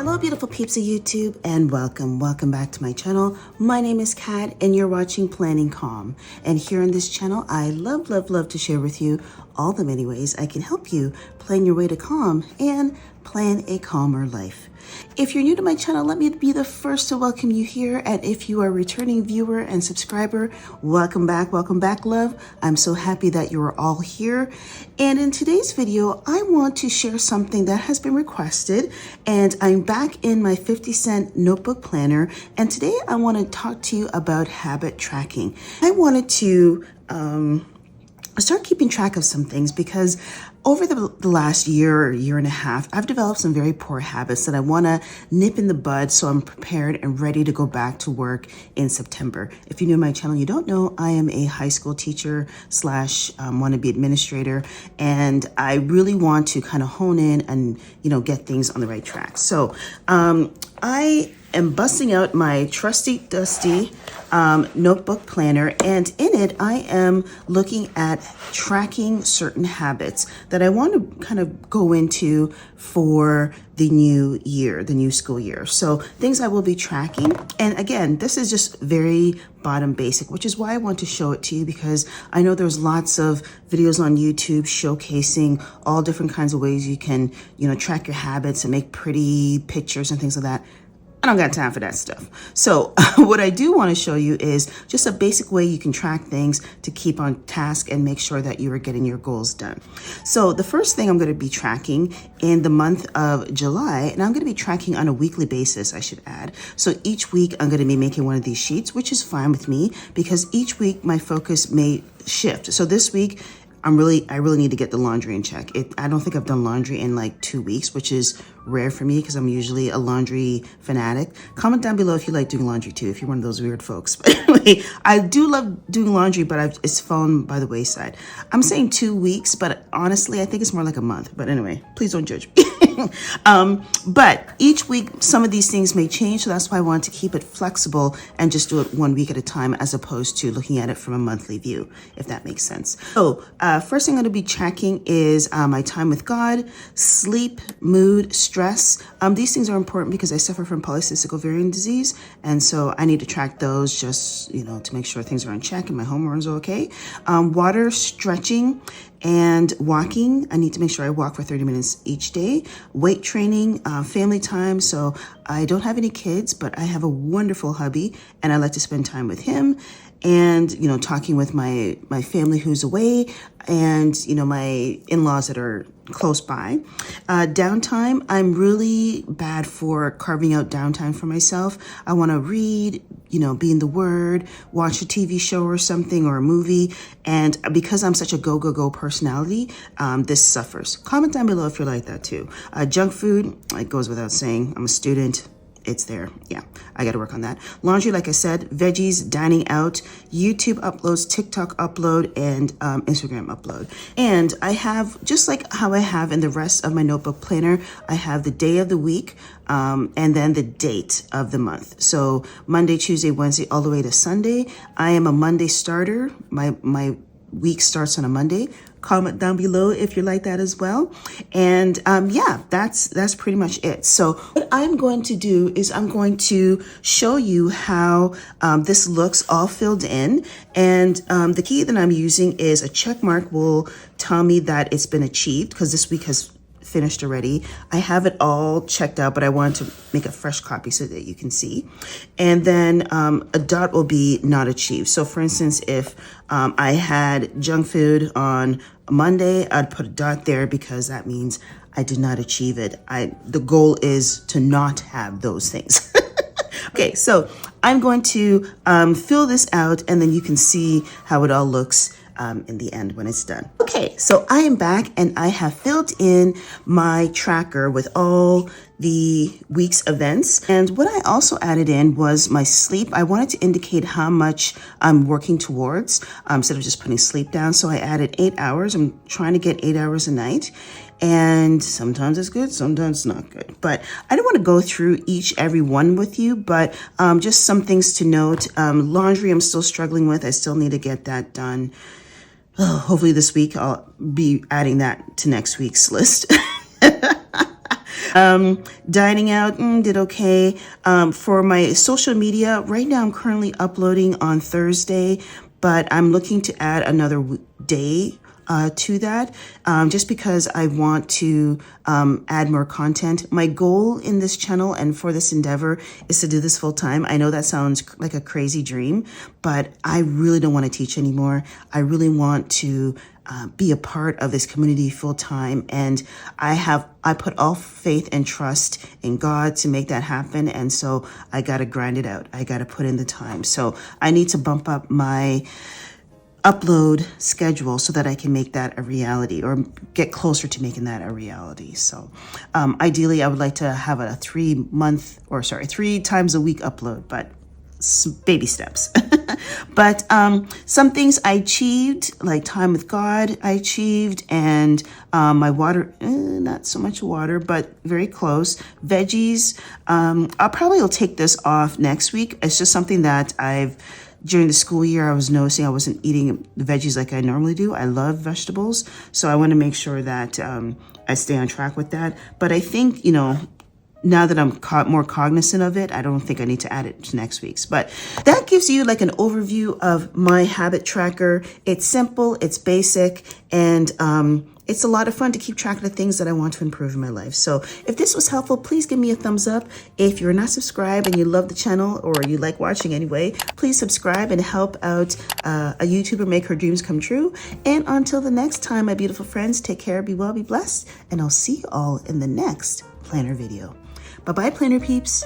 Hello beautiful peeps of YouTube and welcome back to my channel. My name is Kat and you're watching Planning Calm. And here on this channel I love to share with you all the many ways I can help you plan your way to calm and plan a calmer life. If you're new to my channel, let me be the first to welcome you here. And if you are a returning viewer and subscriber, welcome back, love. I'm so happy that you are all here. And in today's video, I want to share something that has been requested. And I'm back in my 50-cent notebook planner. And today I want to talk to you about habit tracking. I wanted to start keeping track of some things because over the last year and a half, I've developed some very poor habits that I want to nip in the bud so I'm prepared and ready to go back to work in September. If you're new to my channel, you don't know, I am a high school teacher / wannabe administrator, and I really want to kind of hone in and, get things on the right track. So I am busting out my trusty dusty notebook planner, and in it I am looking at tracking certain habits that I want to kind of go into for the new year, the new school year. So things I will be tracking, and again, this is just very bottom basic, which is why I want to show it to you, because I know there's lots of videos on YouTube showcasing all different kinds of ways you can, track your habits and make pretty pictures and things like that. I don't got time for that stuff. So what I do want to show you is just a basic way you can track things to keep on task and make sure that you are getting your goals done. So the first thing I'm going to be tracking in the month of July, and I'm going to be tracking on a weekly basis, I should add. So each week I'm going to be making one of these sheets, which is fine with me because each week my focus may shift. So this week, I really need to get the laundry in check. I don't think I've done laundry in like 2 weeks, which is rare for me because I'm usually a laundry fanatic. Comment down below if you like doing laundry too, if you're one of those weird folks. But anyway, I do love doing laundry, but it's fallen by the wayside. I'm saying 2 weeks, but honestly, I think it's more like a month. But anyway, please don't judge me. But each week, some of these things may change. So that's why I want to keep it flexible and just do it 1 week at a time, as opposed to looking at it from a monthly view, if that makes sense. So first thing I'm going to be tracking is my time with God, sleep, mood, stress. These things are important because I suffer from polycystic ovarian disease. And so I need to track those just, to make sure things are in check and my hormones are okay. Water, stretching, and walking. I need to make sure I walk for 30 minutes each day. Weight training, family time. So I don't have any kids, but I have a wonderful hubby and I like to spend time with him. And, talking with my family who's away and, my in-laws that are close by. Downtime, I'm really bad for carving out downtime for myself. I want to read, be in the Word, watch a TV show or something or a movie. And because I'm such a go personality, this suffers. Comment down below if you're like that too. Junk food, it goes without saying. I'm a student. It's there. Yeah, I got to work on that. Laundry, like I said, veggies, dining out, YouTube uploads, TikTok upload, and Instagram upload. And I have, just like how I have in the rest of my notebook planner, I have the day of the week and then the date of the month. So Monday, Tuesday, Wednesday, all the way to Sunday. I am a Monday starter. My week starts on a Monday. Comment down below if you like that as well. And yeah, that's pretty much it. So what I'm going to do is I'm going to show you how this looks all filled in. And the key that I'm using is a check mark will tell me that it's been achieved because this week has finished already. I have it all checked out, but I wanted to make a fresh copy so that you can see. And then a dot will be not achieved. So for instance, if I had junk food on Monday, I'd put a dot there because that means I did not achieve it. The goal is to not have those things. Okay, so I'm going to fill this out and then you can see how it all looks in the end when it's done. Okay, so I am back and I have filled in my tracker with all the week's events. And what I also added in was my sleep. I wanted to indicate how much I'm working towards instead of just putting sleep down. So I added 8 hours. I'm trying to get 8 hours a night. And sometimes it's good, sometimes it's not good. But I don't want to go through every one with you, but just some things to note. Laundry, I'm still struggling with. I still need to get that done. Hopefully this week I'll be adding that to next week's list. Dining out, did okay. For my social media, right now I'm currently uploading on Thursday, but I'm looking to add another day to that, just because I want to add more content. My goal in this channel and for this endeavor is to do this full time. I know that sounds like a crazy dream, but I really don't want to teach anymore. I really want to be a part of this community full time, and I put all faith and trust in God to make that happen. And so I got to grind it out. I got to put in the time. So I need to bump up my upload schedule so that I can make that a reality, or get closer to making that a reality. So ideally I would like to have a 3 times a week upload, but baby steps. But some things I achieved, like time with God I achieved, and my water, not so much water, but very close. Veggies, I'll take this off next week. It's just something that during the school year, I was noticing I wasn't eating the veggies like I normally do. I love vegetables, so I want to make sure that I stay on track with that. But I think, now that I'm more cognizant of it, I don't think I need to add it to next week's. But that gives you like an overview of my habit tracker. It's simple, it's basic, and it's a lot of fun to keep track of the things that I want to improve in my life. So if this was helpful, please give me a thumbs up. If you're not subscribed and you love the channel, or you like watching anyway, please subscribe and help out a YouTuber make her dreams come true. And until the next time, my beautiful friends, take care, be well, be blessed, and I'll see you all in the next planner video. Bye-bye, planner peeps.